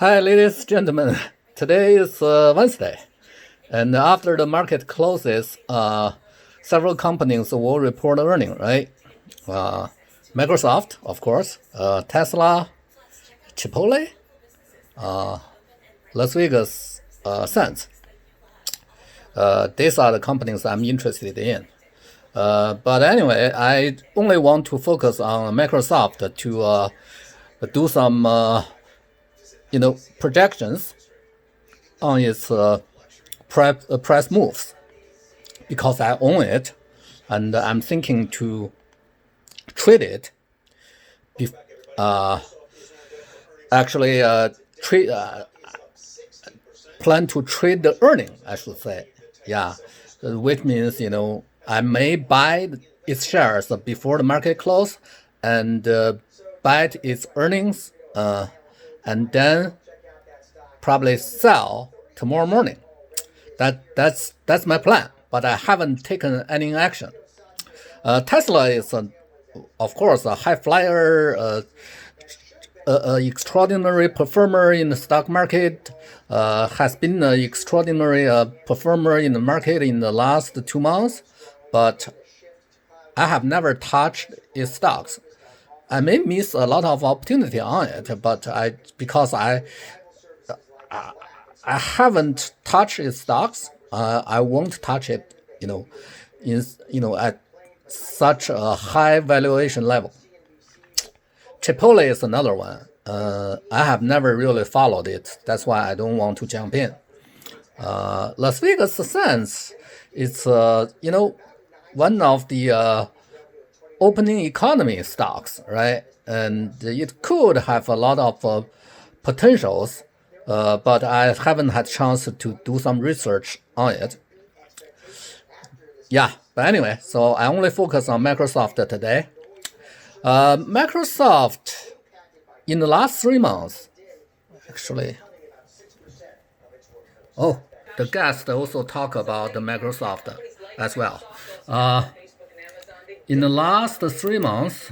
Hi, ladies and gentlemen. Today is Wednesday, and after the market closes, several companies will report earnings, right? Uh, Microsoft, of course, Tesla, Chipotle, Las Vegas Sands. These are the companies I'm interested in. But anyway, I only want to focus on Microsoft to do some, projections on its price moves because I own it, and I'm thinking to trade it. Uh, actually, trade plan to trade the earning, I should say. Yeah, which means I may buy its shares before the market close and buy its earnings, and then probably sell tomorrow morning. That's my plan, but I haven't taken any action. Tesla is, of course, a high flyer, extraordinary performer in the stock market, has been an extraordinary performer in the market in the last 2 months, but I have never touched its stocks. I may miss a lot of opportunity on it, but because I haven't touched its stocks, I won't touch it. At such a high valuation level. Chipotle is another one. I have never really followed it. That's why I don't want to jump in. Las Vegas Sands, it's one of the opening economy stocks, right? And it could have a lot of potentials, but I haven't had chance to do some research on it. Yeah, but anyway, so I only focus on Microsoft today. Microsoft, in the last 3 months, actually. Oh, the guest also talk about the Microsoft as well. In the last 3 months,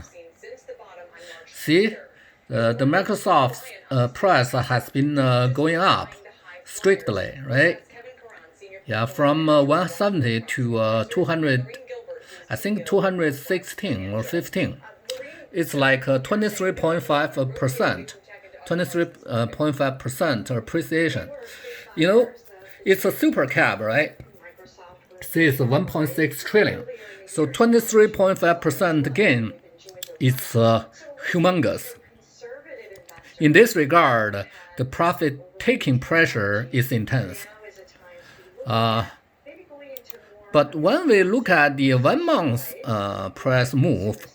see, the Microsoft price has been going up strictly, right? Yeah, from 170 to 200, I think 216 or 15. It's like 23.5%, 23.5% appreciation. It's a super cap, right? See, it's 1.6 trillion. So 23.5% gain is humongous. In this regard, the profit-taking pressure is intense. But when we look at the 1 month price move,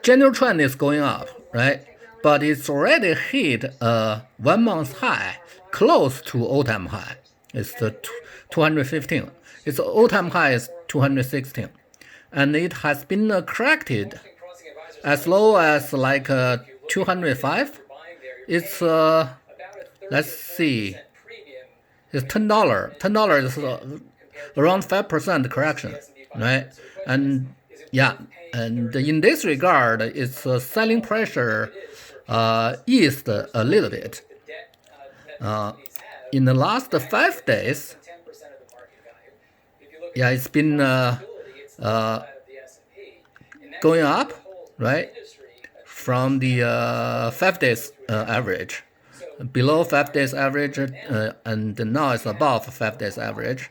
general trend is going up, right? But it's already hit a 1 month high, close to all-time high. It's the 215. Its all-time high is 216, and it has been corrected as low as like 205. It's let's see, it's $10. $10 is around 5% correction, right? And yeah, and in this regard, its selling pressure eased a little bit. In the last 5 days, yeah, it's been going up, right? From the 5 days average, below 5 days average, and now it's above 5 days average.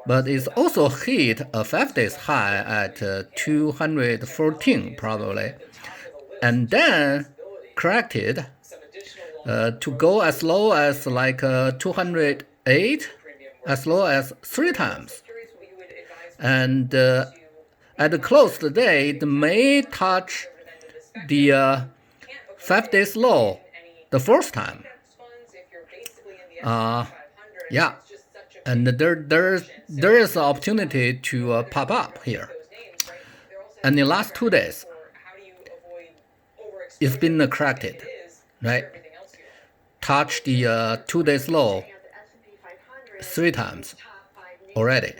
But it's also hit a 5 days high at 214 probably, and then corrected to go as low as like 208, as low as 3 times. And at the close today, it may touch the 5 days low the first time. Yeah, and there is an opportunity to pop up here. And in the last 2 days, it's been corrected, right? Touched the 2 days low 3 times already.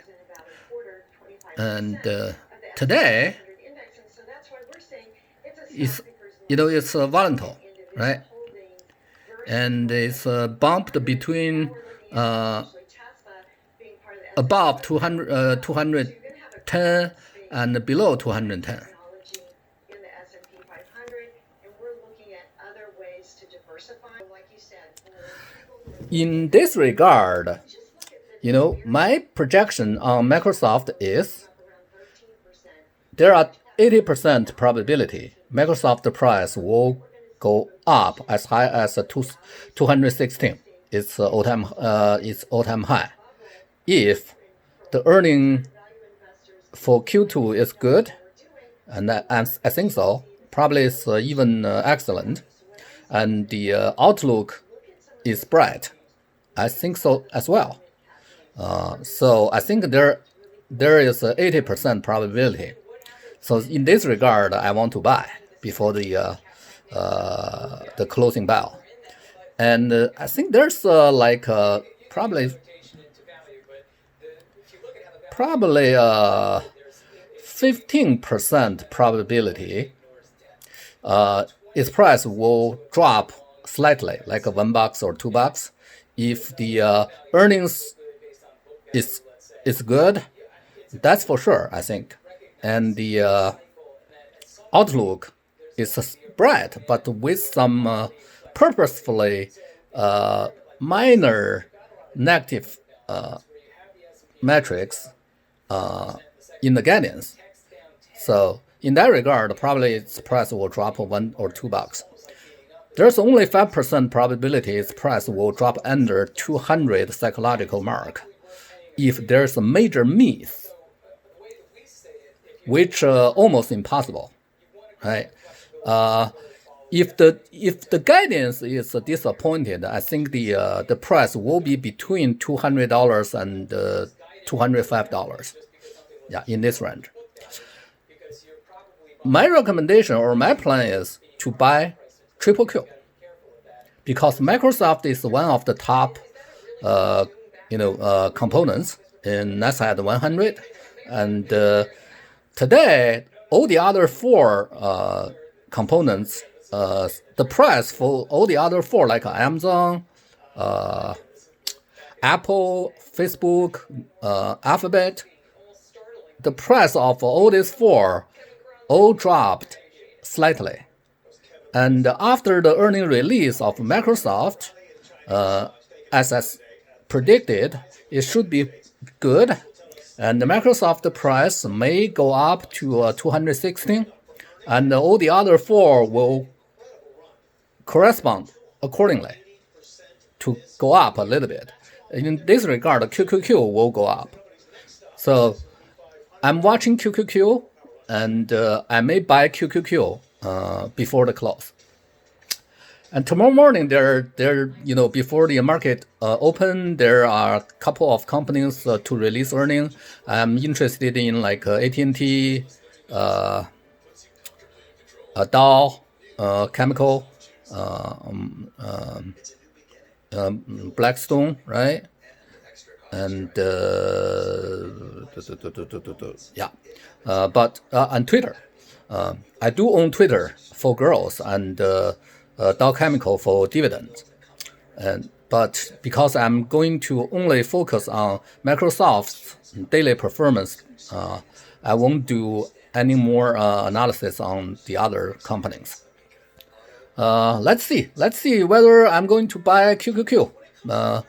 And today, it's volatile, right? and it's bumped between above 210 and below 210. In this regard, my projection on Microsoft is there are 80% probability Microsoft price will go up as high as 216. It's all-time high. If the earning for Q2 is good, and I think so, probably it's even excellent, and the outlook is bright, I think so as well. So I think there is a 80% probability. So in this regard, I want to buy before the closing bell, and I think there's probably 15% probability its price will drop slightly, like $1 or $2. If the earnings is good, that's for sure, I think. And the outlook is bright, but with some purposefully minor negative metrics in the guidance. So in that regard, probably its price will drop $1 or $2. There's only 5% probability its price will drop under 200 psychological mark if there's a major miss, which almost impossible, right? If the guidance is disappointed, I think the price will be between $200 and $205. Yeah, in this range. My recommendation or my plan is to buy QQQ because Microsoft is one of the top components in Nasdaq 100, and today all the other four components, the price for all the other four like Amazon, Apple, Facebook, Alphabet, the price of all these four all dropped slightly. And after the earning release of Microsoft, as predicted, it should be good. And the Microsoft price may go up to 216, and all the other four will correspond accordingly to go up a little bit. In this regard, QQQ will go up. So I'm watching QQQ, and I may buy QQQ before the close. And tomorrow morning, before the market open, there are a couple of companies to release earnings. I'm interested in like AT&T, Dow, Chemical, Blackstone, right? And and Twitter. I do own Twitter for growth and Dow Chemical for dividends. But because I'm going to only focus on Microsoft's daily performance, I won't do any more analysis on the other companies. Let's see whether I'm going to buy QQQ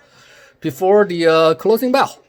before the closing bell.